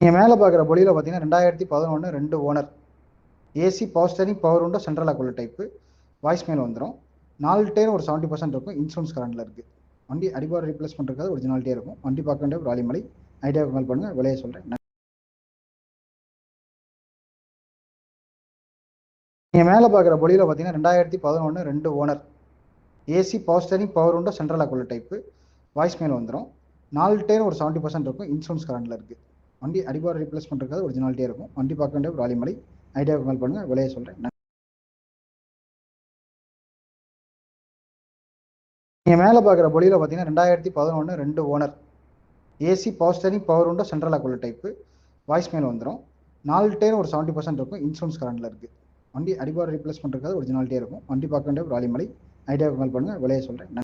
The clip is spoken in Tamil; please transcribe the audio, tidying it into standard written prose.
நீங்கள் மேலே பார்க்குற பொலியில் பார்த்தீங்கன்னா 2011 2 owner, AC power steering power உண்டோ சென்ட்ரல் லாக் உள்ள டைப்பு, வாய்ஸ் மேல் வந்துடும். 4 டயர் ஒரு 70% இருக்கும், இன்சூரன்ஸ் கரண்டில் இருக்குது. வண்டி அடிபாடு ரீப்ளேஸ்மெண்ட் இருக்காது, ஒரிஜினாலிட்டியாக இருக்கும். வண்டி பார்க்க வேண்டிய ராலிமலை. ஐடியாவுக்கு மேல் பண்ணுங்கள், விலையை சொல்கிறேன். நீங்கள் மேலே பார்க்குற பொலியில் பார்த்தீங்கன்னா 2011 2 owner, AC power steering power உண்டோ சென்ட்ரல் லாக் உள்ள டைப்பு, வாய்ஸ் மேல் வந்துடும். 4 டயர் ஒரு 70% இருக்கும், இன்சூரன்ஸ் கரண்டில் இருக்குது. வண்டி அடிபாடு ரீப்ளேஸ்மெண்ட் இருக்காது, ஒரிஜினாலிட்டியாக இருக்கும். வண்டி பார்க்க வேண்டிய ராலிமலை. ஐடியாவுக்கு மேல் பண்ணுங்கள், விலையை சொல்கிறேன். நீங்கள் மேலே பார்க்குற பொலியில் பார்த்தீங்கன்னா 2011 2 owner, AC power steering power உண்டோ சென்ட்ரல் லாக் உள்ள டைப்பு, வாய்ஸ் மேல் வந்துடும். 4 டயர் ஒரு 70% இருக்கும், இன்சூரன்ஸ் கரண்டில் இருக்குது. வண்டி அடிபாடு ரீப்ளேஸ்மெண்ட் இருக்காது, ஒரிஜினாலிட்டியாக இருக்கும். வண்டி பார்க்க வேண்டிய ராலிமலை. ஐடியாவுக்கு மேல் பண்ணுங்கள், விலையை சொல்கிறேன்.